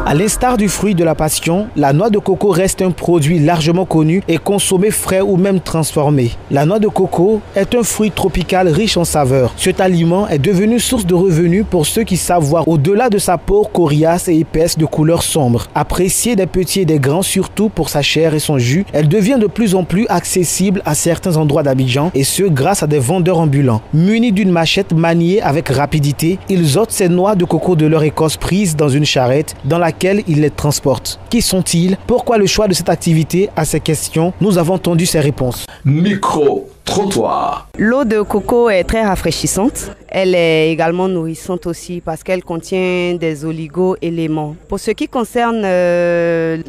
À l'instar du fruit de la passion, la noix de coco reste un produit largement connu et consommé frais ou même transformé. La noix de coco est un fruit tropical riche en saveurs. Cet aliment est devenu source de revenus pour ceux qui savent voir au-delà de sa peau coriace et épaisse de couleur sombre. Appréciée des petits et des grands surtout pour sa chair et son jus, elle devient de plus en plus accessible à certains endroits d'Abidjan et ce grâce à des vendeurs ambulants. Munis d'une machette maniée avec rapidité, ils ôtent ces noix de coco de leur écorce prise dans une charrette dans laquelle ils les transportent. Qui sont-ils? Pourquoi le choix de cette activité? À ces questions, nous avons entendu ces réponses. Micro-trottoir. L'eau de coco est très rafraîchissante. Elle est également nourrissante aussi parce qu'elle contient des oligo-éléments. Pour ce qui concerne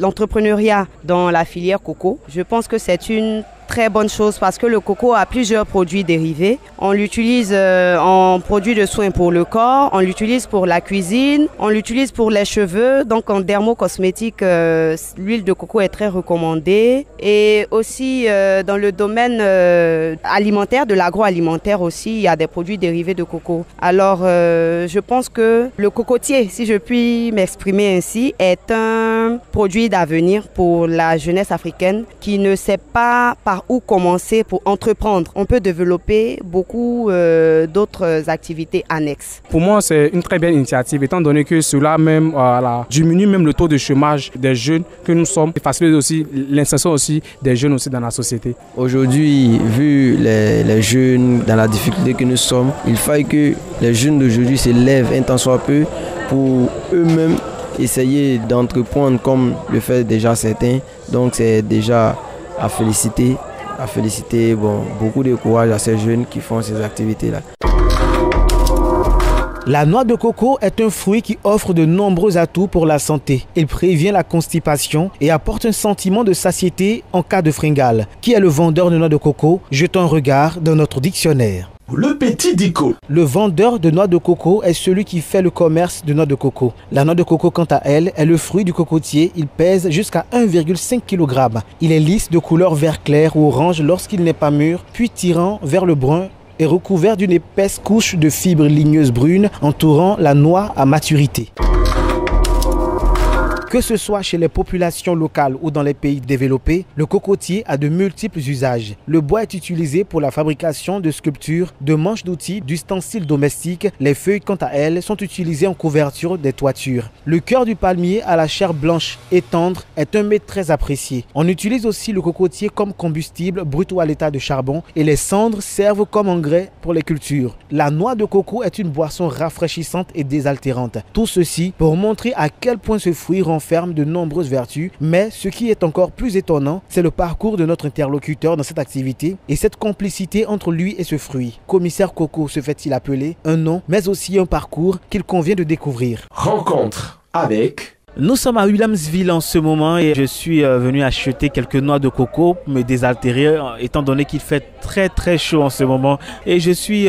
l'entrepreneuriat dans la filière coco, je pense que c'est une très bonne chose parce que le coco a plusieurs produits dérivés. On l'utilise en produit de soins pour le corps, on l'utilise pour la cuisine, on l'utilise pour les cheveux. Donc en dermocosmétique, l'huile de coco est très recommandée. Et aussi dans le domaine alimentaire, de l'agroalimentaire aussi, il y a des produits dérivés de coco. Alors je pense que le cocotier, si je puis m'exprimer ainsi, est un produit d'avenir pour la jeunesse africaine qui ne sait pas par où commencer pour entreprendre. On peut développer beaucoup d'autres activités annexes. Pour moi, c'est une très belle initiative, étant donné que cela même diminue même le taux de chômage des jeunes que nous sommes et facilite aussi l'insertion aussi des jeunes aussi dans la société. Aujourd'hui, vu les jeunes dans la difficulté que nous sommes, il faut que les jeunes d'aujourd'hui se lèvent un tant soit peu pour eux-mêmes essayer d'entreprendre comme le fait déjà certains. Donc c'est déjà à féliciter. Beaucoup de courage à ces jeunes qui font ces activités-là. La noix de coco est un fruit qui offre de nombreux atouts pour la santé. Il prévient la constipation et apporte un sentiment de satiété en cas de fringale. Qui est le vendeur de noix de coco? Jetons un regard dans notre dictionnaire. Le petit dico. Le vendeur de noix de coco est celui qui fait le commerce de noix de coco. La noix de coco, quant à elle, est le fruit du cocotier. Il pèse jusqu'à 1,5 kg. Il est lisse de couleur vert clair ou orange lorsqu'il n'est pas mûr, puis tirant vers le brun et recouvert d'une épaisse couche de fibres ligneuses brunes entourant la noix à maturité. Que ce soit chez les populations locales ou dans les pays développés, le cocotier a de multiples usages. Le bois est utilisé pour la fabrication de sculptures, de manches d'outils, d'ustensiles domestiques. Les feuilles, quant à elles, sont utilisées en couverture des toitures. Le cœur du palmier à la chair blanche et tendre est un mets très apprécié. On utilise aussi le cocotier comme combustible brut ou à l'état de charbon et les cendres servent comme engrais pour les cultures. La noix de coco est une boisson rafraîchissante et désaltérante. Tout ceci pour montrer à quel point ce fruit renferme de nombreuses vertus, mais ce qui est encore plus étonnant, c'est le parcours de notre interlocuteur dans cette activité et cette complicité entre lui et ce fruit. Commissaire Coco se fait-il appeler? Un nom, mais aussi un parcours qu'il convient de découvrir. Rencontre avec... Nous sommes à Williamsville en ce moment et je suis venu acheter quelques noix de coco pour me désaltérer étant donné qu'il fait très chaud en ce moment. Et je suis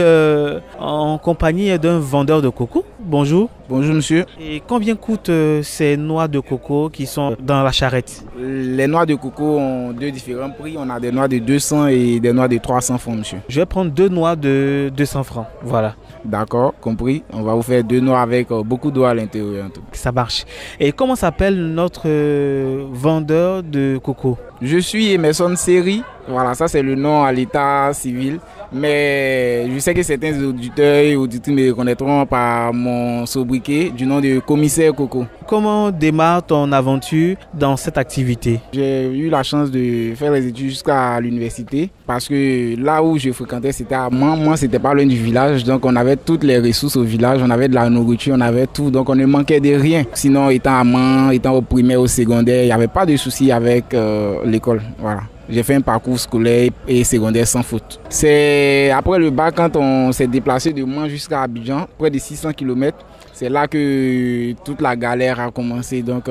en compagnie d'un vendeur de coco. Bonjour. Bonjour monsieur. Et combien coûtent ces noix de coco qui sont dans la charrette? Les noix de coco ont deux différents prix. On a des noix de 200 et des noix de 300 francs monsieur. Je vais prendre deux noix de 200 francs. Voilà. D'accord, compris. On va vous faire deux noix avec beaucoup d'eau à l'intérieur. Ça marche. Et comment s'appelle notre vendeur de coco? Je suis Emerson Seri. Voilà, ça c'est le nom à l'état civil. Mais je sais que certains auditeurs et auditrices me reconnaîtront par mon sobriquet du nom de commissaire Coco. Comment démarre ton aventure dans cette activité? J'ai eu la chance de faire les études jusqu'à l'université parce que là où je fréquentais, c'était à moi c'était pas loin du village. Donc on avait toutes les ressources au village, on avait de la nourriture, on avait tout. Donc on ne manquait de rien. Sinon, étant à Mans, étant au primaire, au secondaire, il n'y avait pas de soucis avec l'école. Voilà. J'ai fait un parcours scolaire et secondaire sans faute. C'est après le bac, quand on s'est déplacé de Mans jusqu'à Abidjan, près de 600 km, c'est là que toute la galère a commencé. Donc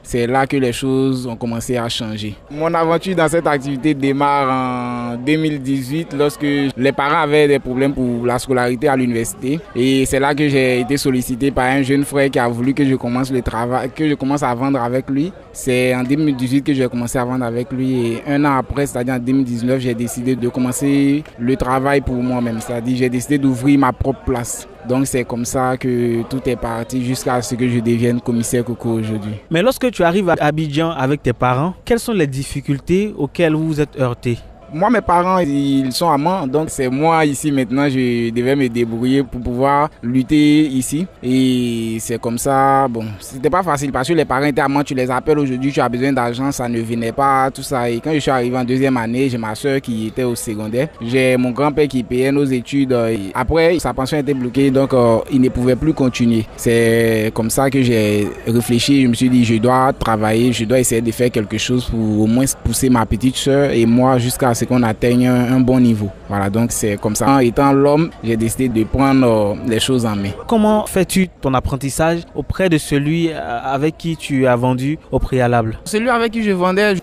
c'est là que les choses ont commencé à changer. Mon aventure dans cette activité démarre en 2018 lorsque les parents avaient des problèmes pour la scolarité à l'université. Et c'est là que j'ai été sollicité par un jeune frère qui a voulu que je commence le travail, que je commence à vendre avec lui. C'est en 2018 que j'ai commencé à vendre avec lui et un an après, c'est-à-dire en 2019, j'ai décidé de commencer le travail pour moi-même. C'est-à-dire j'ai décidé d'ouvrir ma propre place. Donc c'est comme ça que tout est parti jusqu'à ce que je devienne commissaire coco aujourd'hui. Mais lorsque tu arrives à Abidjan avec tes parents, quelles sont les difficultés auxquelles vous vous êtes heurtés? Moi, mes parents, ils sont amants, donc c'est moi ici maintenant, je devais me débrouiller pour pouvoir lutter ici. Et c'est comme ça, bon, c'était pas facile parce que les parents étaient amants, tu les appelles aujourd'hui, tu as besoin d'argent, ça ne venait pas, tout ça. Et quand je suis arrivé en deuxième année, j'ai ma soeur qui était au secondaire. J'ai mon grand-père qui payait nos études. Après, sa pension était bloquée, donc il ne pouvait plus continuer. C'est comme ça que j'ai réfléchi, je me suis dit, je dois travailler, je dois essayer de faire quelque chose pour au moins pousser ma petite soeur et moi jusqu'à ce qu'on atteigne un bon niveau. Voilà, donc c'est comme ça. En étant l'homme, j'ai décidé de prendre les choses en main. Comment fais-tu ton apprentissage auprès de celui avec qui tu as vendu au préalable? Celui avec qui je vendais,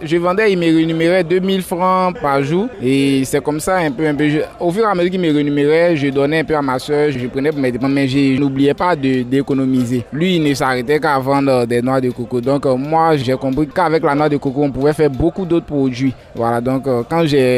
il me rémunérait 2000 francs par jour. Et c'est comme ça un peu. Au fur et à mesure qu'il me rémunérait, je donnais un peu à ma soeur, je prenais pour mes dépenses, mais je n'oubliais pas d'économiser. Lui, il ne s'arrêtait qu'à vendre des noix de coco. Donc moi, j'ai compris qu'avec la noix de coco, on pouvait faire beaucoup d'autres produits. Voilà, donc quand j'ai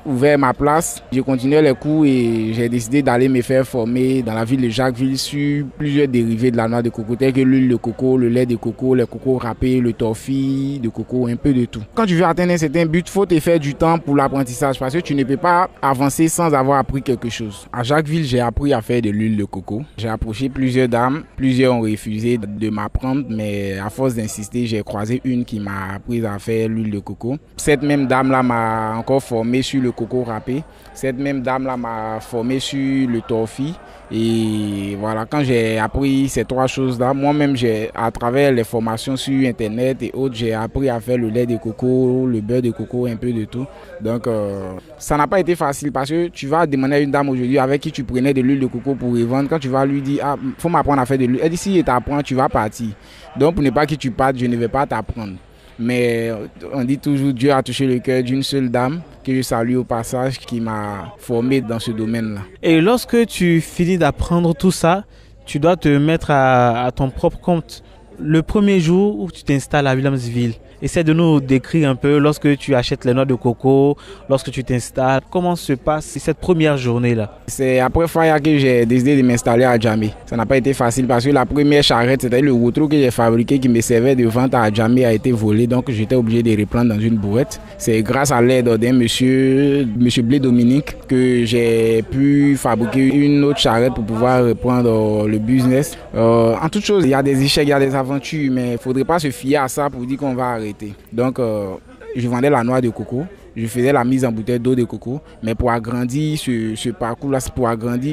ouvert ma place, j'ai continué les cours et j'ai décidé d'aller me faire former dans la ville de Jacquesville sur plusieurs dérivés de la noix de coco, tels que l'huile de coco, le lait de coco, les cocos râpés, le torfil de coco, un peu de tout. Quand tu veux atteindre un certain but, il faut te faire du temps pour l'apprentissage parce que tu ne peux pas avancer sans avoir appris quelque chose. À Jacquesville, j'ai appris à faire de l'huile de coco. J'ai approché plusieurs dames, plusieurs ont refusé de m'apprendre, mais à force d'insister, j'ai croisé une qui m'a appris à faire l'huile de coco. Cette même dame-là m'a encore formé sur le coco râpé. Cette même dame-là m'a formé sur le torfil. Et voilà, quand j'ai appris ces trois choses-là, moi-même, à travers les formations sur Internet et autres, j'ai appris à faire le lait de coco, le beurre de coco, un peu de tout. Donc, ça n'a pas été facile parce que tu vas demander à une dame aujourd'hui avec qui tu prenais de l'huile de coco pour revendre. Quand tu vas lui dire, ah, faut m'apprendre à faire de l'huile. Elle dit, si je t'apprends, tu vas partir. Donc, pour ne pas que tu partes, je ne vais pas t'apprendre. Mais on dit toujours Dieu a touché le cœur d'une seule dame que je salue au passage qui m'a formé dans ce domaine-là. Et lorsque tu finis d'apprendre tout ça, tu dois te mettre à ton propre compte. Le premier jour où tu t'installes à Williamsville, essaie de nous décrire un peu lorsque tu achètes les noix de coco, lorsque tu t'installes. Comment se passe cette première journée-là? C'est après Faya que j'ai décidé de m'installer à Djamé. Ça n'a pas été facile parce que la première charrette, c'était le routreau que j'ai fabriqué qui me servait de vente à Djamé a été volé. Donc j'étais obligé de reprendre dans une bourrette. C'est grâce à l'aide d'un monsieur Blé Dominique, que j'ai pu fabriquer une autre charrette pour pouvoir reprendre le business. En toute chose, il y a des échecs, il y a des aventures, mais il ne faudrait pas se fier à ça pour dire qu'on va arrêter. Donc, je vendais la noix de coco, je faisais la mise en bouteille d'eau de coco, mais pour agrandir ce parcours-là,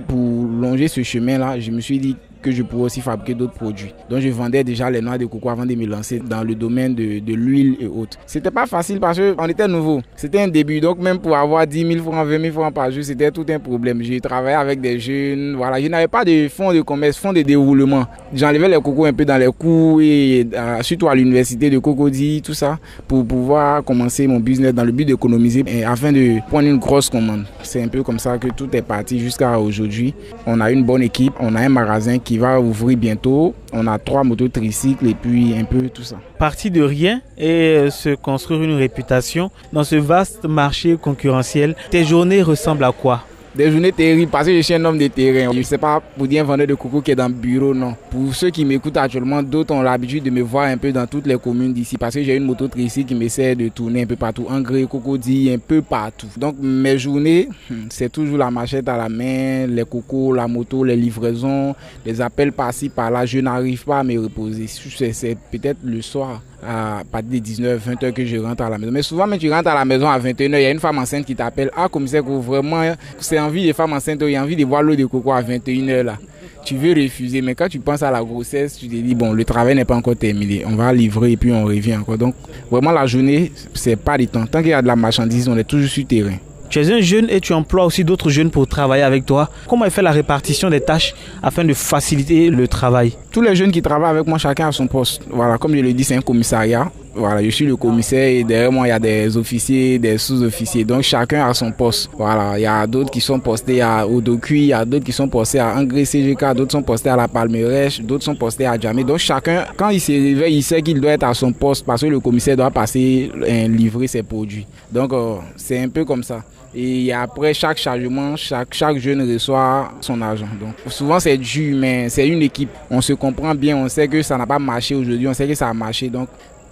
pour longer ce chemin-là, je me suis dit que je pourrais aussi fabriquer d'autres produits. Donc je vendais déjà les noix de coco avant de me lancer dans le domaine de l'huile et autres. C'était pas facile parce qu'on était nouveau. C'était un début, donc même pour avoir 10 000 francs, 20 000 francs par jour, c'était tout un problème. J'ai travaillé avec des jeunes, voilà. Je n'avais pas de fonds de commerce, fonds de déroulement. J'enlevais les cocos un peu dans les cours et surtout à l'université de Cocody, tout ça, pour pouvoir commencer mon business dans le but d'économiser et afin de prendre une grosse commande. C'est un peu comme ça que tout est parti jusqu'à aujourd'hui. On a une bonne équipe, on a un magasin qui va ouvrir bientôt. On a 3 motos tricycles et puis un peu tout ça. Partir de rien et se construire une réputation dans ce vaste marché concurrentiel, tes journées ressemblent à quoi? Des journées terribles parce que je suis un homme de terrain. Je ne sais pas pour dire un vendeur de coco qui est dans le bureau, non. Pour ceux qui m'écoutent actuellement, d'autres ont l'habitude de me voir un peu dans toutes les communes d'ici parce que j'ai une moto tricycle qui m'essaie de tourner un peu partout. Engrais, Cocody, un peu partout. Donc mes journées, c'est toujours la machette à la main, les cocos, la moto, les livraisons, les appels par-ci, par-là. Je n'arrive pas à me reposer. C'est peut-être le soir, à partir de 19, 20 heures que je rentre à la maison. Mais souvent, quand tu rentres à la maison à 21 heures, il y a une femme enceinte qui t'appelle. Ah, commissaire, vraiment, c'est envie des femmes enceintes, il y a envie de boire l'eau de coco à 21 heures là. Tu veux refuser, mais quand tu penses à la grossesse, tu te dis, bon, le travail n'est pas encore terminé. On va livrer et puis on revient encore. Donc, vraiment, la journée, c'est pas du temps. Tant qu'il y a de la marchandise, on est toujours sur le terrain. Tu es un jeune et tu emploies aussi d'autres jeunes pour travailler avec toi. Comment est fait la répartition des tâches afin de faciliter le travail? Tous les jeunes qui travaillent avec moi, chacun a son poste. Voilà, comme je le dis, c'est un commissariat. Voilà, je suis le commissaire et derrière moi, il y a des officiers, des sous-officiers. Donc, chacun a son poste. Voilà, il y a d'autres qui sont postés à Odocuy, il y a d'autres qui sont postés à Angré CGK, d'autres sont postés à la Palmerèche, d'autres sont postés à Djamé. Donc, chacun, quand il se réveille, il sait qu'il doit être à son poste parce que le commissaire doit passer livrer ses produits. Donc, c'est un peu comme ça. Et après chaque chargement, chaque jeune reçoit son argent. Donc souvent c'est dur, mais c'est une équipe. On se comprend bien, on sait que ça n'a pas marché aujourd'hui, on sait que ça a marché. Donc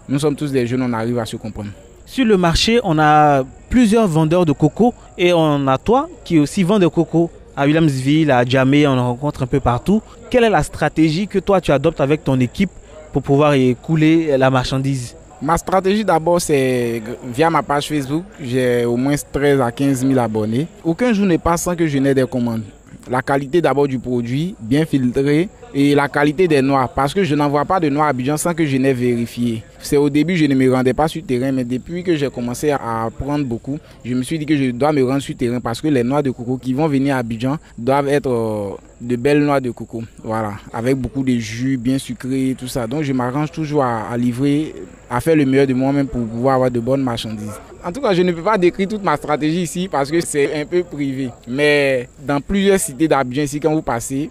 nous sommes tous des jeunes, on arrive à se comprendre. Sur le marché, on a plusieurs vendeurs de coco et on a toi qui aussi vend de coco. À Williamsville, à Djamé, on en rencontre un peu partout. Quelle est la stratégie que toi tu adoptes avec ton équipe pour pouvoir écouler la marchandise? Ma stratégie d'abord, c'est via ma page Facebook. J'ai au moins 13 à 15 000 abonnés. Aucun jour ne passe sans que je n'ai des commandes. La qualité d'abord du produit, bien filtré, et la qualité des noix. Parce que je n'envoie pas de noix à Abidjan sans que je n'ai vérifié. C'est au début, je ne me rendais pas sur terrain, mais depuis que j'ai commencé à apprendre beaucoup, je me suis dit que je dois me rendre sur terrain parce que les noix de coco qui vont venir à Abidjan doivent être de belles noix de coco. Voilà, avec beaucoup de jus, bien sucré, tout ça. Donc je m'arrange toujours à livrer, à faire le meilleur de moi-même pour pouvoir avoir de bonnes marchandises. En tout cas, je ne peux pas décrire toute ma stratégie ici parce que c'est un peu privé. Mais dans plusieurs cités d'Abidjan ici, quand vous passez,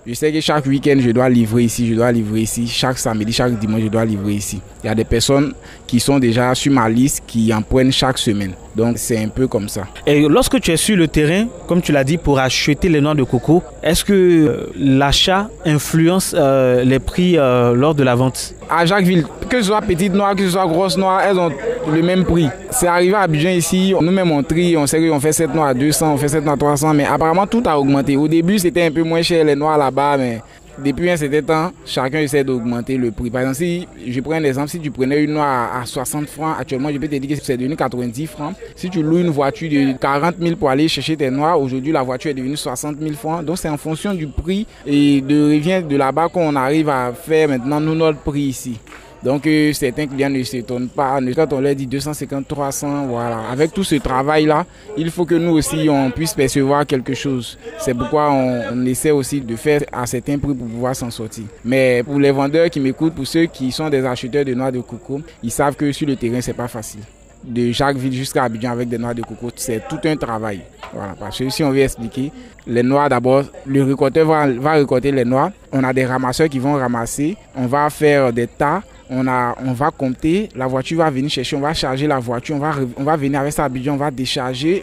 je sais que chaque week-end, je dois livrer ici, je dois livrer ici. Chaque samedi, chaque dimanche, je dois livrer ici. Il y a des personnes qui sont déjà sur ma liste, qui en prennent chaque semaine. Donc, c'est un peu comme ça. Et lorsque tu es sur le terrain, comme tu l'as dit, pour acheter les noix de coco, est-ce que l'achat influence les prix lors de la vente? À Jacquesville, que ce soit petite noix, que ce soit grosse noix, elles ont le même prix. C'est arrivé à Abidjan ici, nous-mêmes on trie, on sait qu'on fait cette noix à 200, on fait cette noix à 300, mais apparemment tout a augmenté. Au début, c'était un peu moins cher les noix là-bas, mais depuis un certain temps, chacun essaie d'augmenter le prix. Par exemple, si je prends un exemple, si tu prenais une noix à 60 francs, actuellement, je peux te dire que c'est devenu 90 francs. Si tu loues une voiture de 40 000 pour aller chercher tes noix, aujourd'hui, la voiture est devenue 60 000 francs. Donc, c'est en fonction du prix et de revient de là-bas qu'on arrive à faire maintenant nous notre prix ici. Donc, certains clients ne s'étonnent pas. Quand on leur dit 250, 300, voilà. Avec tout ce travail-là, il faut que nous aussi, on puisse percevoir quelque chose. C'est pourquoi on essaie aussi de faire à certains prix pour pouvoir s'en sortir. Mais pour les vendeurs qui m'écoutent, pour ceux qui sont des acheteurs de noix de coco, ils savent que sur le terrain, c'est pas facile. De Jacquesville jusqu'à Abidjan avec des noix de coco, c'est tout un travail. Voilà, parce que si on veut expliquer, les noix d'abord, le récolteur va récolter les noix. On a des ramasseurs qui vont ramasser. On va faire des tas. On va compter, la voiture va venir chercher, on va charger la voiture, on va venir avec ça à Abidjan, on va décharger,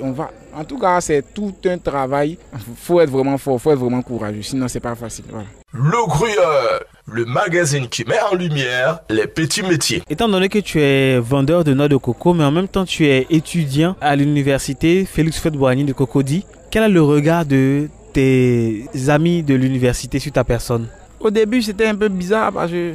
En tout cas, c'est tout un travail. Faut être vraiment fort, faut être vraiment courageux, sinon c'est pas facile. Voilà. Le Gruyère, le magazine qui met en lumière les petits métiers. Étant donné que tu es vendeur de noix de coco, mais en même temps tu es étudiant à l'université Félix Houphouët-Boigny de Cocody, quel est le regard de tes amis de l'université sur ta personne? Au début, c'était un peu bizarre parce que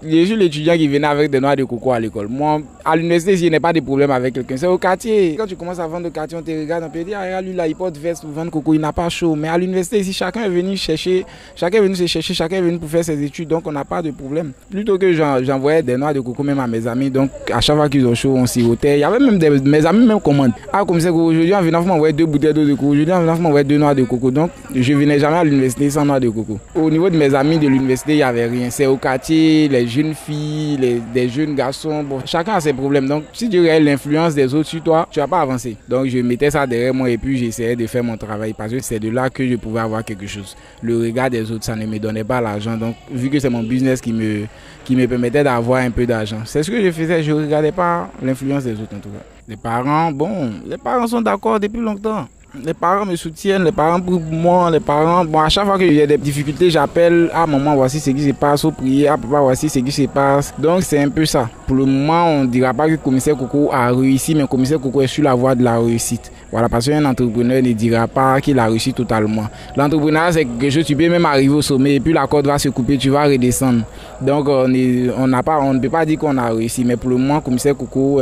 j'ai vu l'étudiant qui venait avec des noix de coco à l'école. Moi, à l'université, je n'ai pas de problème avec quelqu'un. C'est au quartier. Quand tu commences à vendre au quartier, on te regarde, on peut dire, ah, lui là, il porte veste pour vendre coco, il n'a pas chaud. Mais à l'université, ici, chacun est venu chercher, chacun est venu pour faire ses études, donc on n'a pas de problème. Plutôt que j'envoyais des noix de coco même à mes amis, donc à chaque fois qu'ils ont chaud, on sirotait. Il y avait même mes amis même commandent. Ah, comme c'est qu'aujourd'hui, en venant, il faut m'envoyer 2 bouteilles d'eau de coco. Aujourd'hui, en venant, il faut m'envoyer 2 noix de coco. Donc, je venais jamais à l'université sans noix de coco. Au niveau de mes amis de l'université, il n'y avait rien. C'est au quartier, les jeunes filles, des jeunes garçons, bon, chacun a ses problèmes. Donc, si tu regardes l'influence des autres sur toi, tu vas pas avancer. Donc, je mettais ça derrière moi et puis j'essayais de faire mon travail parce que c'est de là que je pouvais avoir quelque chose. Le regard des autres, ça ne me donnait pas l'argent. Donc, vu que c'est mon business qui me permettait d'avoir un peu d'argent, c'est ce que je faisais. Je ne regardais pas l'influence des autres en tout cas. Les parents sont d'accord depuis longtemps. Les parents me soutiennent, les parents pour moi, à chaque fois que j'ai des difficultés, j'appelle, ah maman, voici ce qui se passe, au prier, ah papa, voici ce qui se passe. Donc c'est un peu ça. Pour le moment, on ne dira pas que le commissaire Coco a réussi, mais le commissaire Coco est sur la voie de la réussite. Voilà, parce qu'un entrepreneur ne dira pas qu'il a réussi totalement. L'entrepreneuriat, c'est quelque chose, tu peux même arriver au sommet et puis la corde va se couper, tu vas redescendre. Donc on ne peut pas dire qu'on a réussi, mais pour le moment, le commissaire Coco,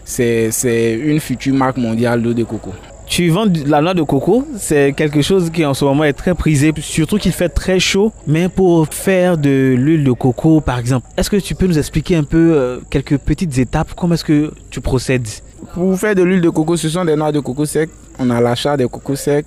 c'est une future marque mondiale d'eau de coco. Tu vends de la noix de coco, c'est quelque chose qui en ce moment est très prisé, surtout qu'il fait très chaud. Mais pour faire de l'huile de coco, par exemple, est-ce que tu peux nous expliquer un peu quelques petites étapes? Comment est-ce que tu procèdes? Pour faire de l'huile de coco, ce sont des noix de coco secs. On a l'achat des cocos secs,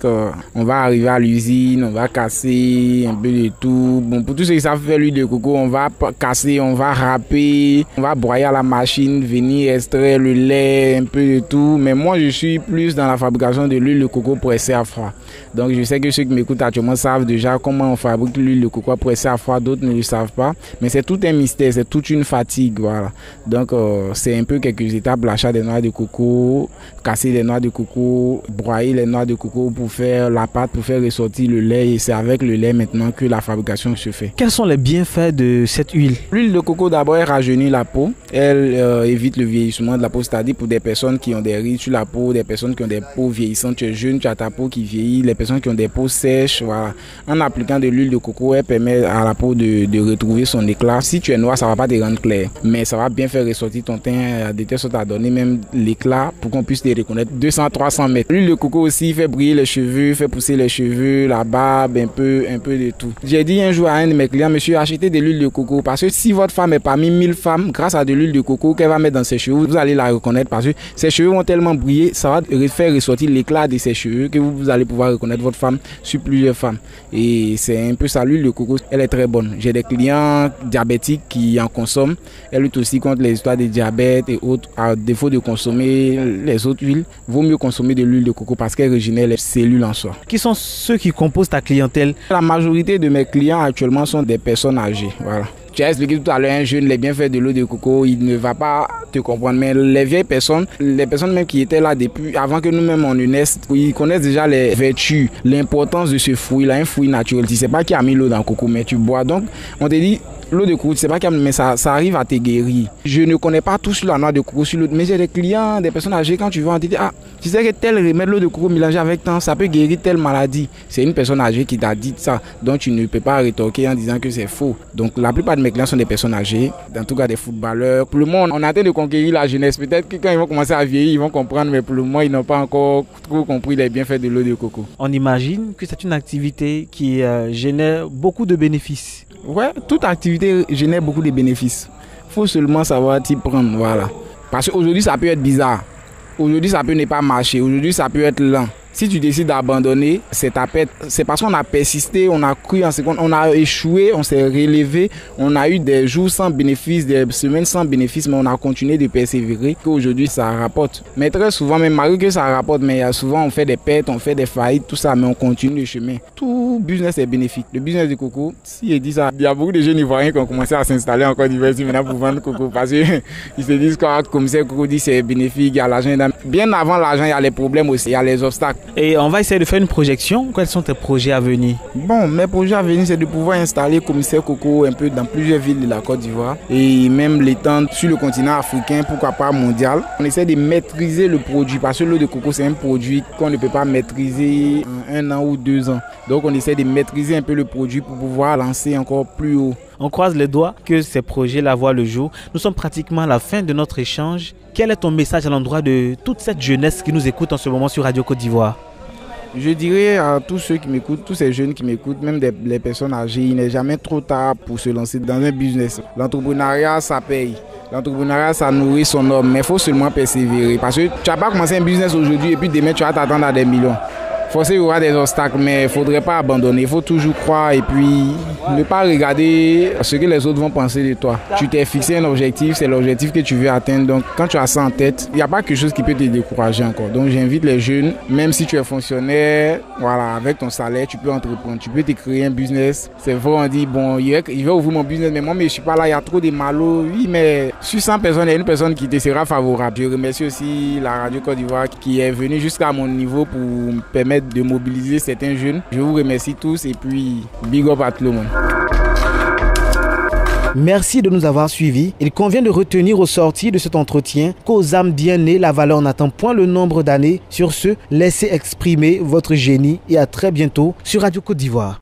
on va arriver à l'usine, on va casser un peu de tout. Bon, pour tous ceux qui savent faire l'huile de coco, on va casser, on va râper, on va broyer à la machine, venir extraire le lait, un peu de tout. Mais moi, je suis plus dans la fabrication de l'huile de coco pressée à froid. Donc, je sais que ceux qui m'écoutent actuellement savent déjà comment on fabrique l'huile de coco pressée à froid. D'autres ne le savent pas. Mais c'est tout un mystère, c'est toute une fatigue, voilà. Donc, c'est un peu quelques étapes, l'achat des noix de coco, casser les noix de coco, broyer les noix de coco pour faire la pâte, pour faire ressortir le lait. Et c'est avec le lait maintenant que la fabrication se fait. Quels sont les bienfaits de cette huile? L'huile de coco, d'abord, elle rajeunit la peau. Elle évite le vieillissement de la peau, c'est-à-dire pour des personnes qui ont des rides sur la peau, des personnes qui ont des peaux vieillissantes. Tu es jeune, tu as ta peau qui vieillit. Les personnes qui ont des peaux sèches, voilà. En appliquant de l'huile de coco, elle permet à la peau de retrouver son éclat. Si tu es noir, ça ne va pas te rendre clair, mais ça va bien faire ressortir ton teint, de telle sorte à donner même l'éclat pour qu'on puisse te reconnaître 200-300 mètres. L'huile de coco aussi fait briller les cheveux, fait pousser les cheveux, la barbe, un peu de tout. J'ai dit un jour à un de mes clients, monsieur, achetez de l'huile de coco parce que si votre femme est parmi 1000 femmes, grâce à de l'huile de coco qu'elle va mettre dans ses cheveux, vous allez la reconnaître parce que ses cheveux vont tellement briller, ça va faire ressortir l'éclat de ses cheveux que vous allez pouvoir reconnaître votre femme sur plusieurs femmes. Et c'est un peu ça, l'huile de coco, elle est très bonne. J'ai des clients diabétiques qui en consomment. Elle lutte aussi contre les histoires de diabète et autres. À défaut de consommer les autres huiles, vaut mieux consommer de l'huile de coco parce qu'elle régénère les cellules en soi. Qui sont ceux qui composent ta clientèle? La majorité de mes clients actuellement sont des personnes âgées. Voilà. Tu as expliqué tout à l'heure, un jeune, les bienfaits de l'eau de coco, il ne va pas te comprendre. Mais les vieilles personnes, les personnes même qui étaient là depuis, avant que nous-mêmes on ne naisse, ils connaissent déjà les vertus, l'importance de ce fruit-là, un fruit naturel. Tu ne sais pas qui a mis l'eau dans le coco, mais tu bois. Donc, on te dit, l'eau de coco, tu ne sais pas qui a mis, mais ça arrive à te guérir. Je ne connais pas tout sur la noix de coco, sur l'autre, mais j'ai des clients, des personnes âgées, quand tu vas, on te dit, ah, tu sais que tel remède l'eau de coco mélangée avec temps, ça peut guérir telle maladie. C'est une personne âgée qui t'a dit ça. Donc, tu ne peux pas rétorquer en disant que c'est faux. Donc, la plupart de mes clients sont des personnes âgées, en tout cas des footballeurs. Pour le moment, on a en train de conquérir la jeunesse. Peut-être que quand ils vont commencer à vieillir, ils vont comprendre, mais pour le moment, ils n'ont pas encore trop compris les bienfaits de l'eau de coco. On imagine que c'est une activité qui génère beaucoup de bénéfices. Ouais, toute activité génère beaucoup de bénéfices. Il faut seulement savoir t'y prendre, voilà. Parce qu'aujourd'hui, ça peut être bizarre. Aujourd'hui, ça peut ne pas marcher. Aujourd'hui, ça peut être lent. Si tu décides d'abandonner, c'est ta perte. C'est parce qu'on a persisté, on a cru en seconde, on a échoué, on s'est relevé, on a eu des jours sans bénéfice, des semaines sans bénéfice, mais on a continué de persévérer, qu'aujourd'hui ça rapporte. Mais très souvent, même malgré que ça rapporte, mais souvent on fait des pertes, on fait des faillites, tout ça, mais on continue le chemin. Tout business est bénéfique. Le business du coco, si il dit ça, il y a beaucoup de jeunes Ivoiriens qui ont commencé à s'installer en Côte d'Ivoire maintenant pour vendre coco, parce qu'ils se disent que comme ça, le coco dit c'est bénéfique, il y a l'argent. Bien avant l'argent, il y a les problèmes aussi, il y a les obstacles. Et on va essayer de faire une projection. Quels sont tes projets à venir? Bon, mes projets à venir, c'est de pouvoir installer commissaire coco un peu dans plusieurs villes de la Côte d'Ivoire et même l'étendre sur le continent africain, pourquoi pas mondial. On essaie de maîtriser le produit parce que l'eau de coco, c'est un produit qu'on ne peut pas maîtriser en 1 an ou 2 ans. Donc, on essaie de maîtriser un peu le produit pour pouvoir lancer encore plus haut. On croise les doigts que ces projets-là voient le jour. Nous sommes pratiquement à la fin de notre échange. Quel est ton message à l'endroit de toute cette jeunesse qui nous écoute en ce moment sur Radio Côte d'Ivoire? Je dirais à tous ceux qui m'écoutent, tous ces jeunes qui m'écoutent, même les personnes âgées, il n'est jamais trop tard pour se lancer dans un business. L'entrepreneuriat, ça paye. L'entrepreneuriat, ça nourrit son homme, mais il faut seulement persévérer. Parce que tu n'as pas commencé un business aujourd'hui et puis demain, tu vas t'attendre à des millions. Forcément, il y aura des obstacles, mais il ne faudrait pas abandonner. Il faut toujours croire et puis ne pas regarder ce que les autres vont penser de toi. Tu t'es fixé un objectif, c'est l'objectif que tu veux atteindre. Donc, quand tu as ça en tête, il n'y a pas quelque chose qui peut te décourager encore. Donc, j'invite les jeunes, même si tu es fonctionnaire, voilà, avec ton salaire, tu peux entreprendre. Tu peux te créer un business. C'est vrai, on dit, bon, je vais ouvrir mon business, mais moi, je ne suis pas là, il y a trop de malheurs. Oui, mais sur 100 personnes, il y a une personne qui te sera favorable. Je remercie aussi la Radio Côte d'Ivoire qui est venue jusqu'à mon niveau pour me permettre de mobiliser certains jeunes. Je vous remercie tous et puis big up à tout le monde. Merci de nous avoir suivis. Il convient de retenir au sortir de cet entretien qu'aux âmes bien nées, la valeur n'attend point le nombre d'années. Sur ce, laissez exprimer votre génie et à très bientôt sur Radio Côte d'Ivoire.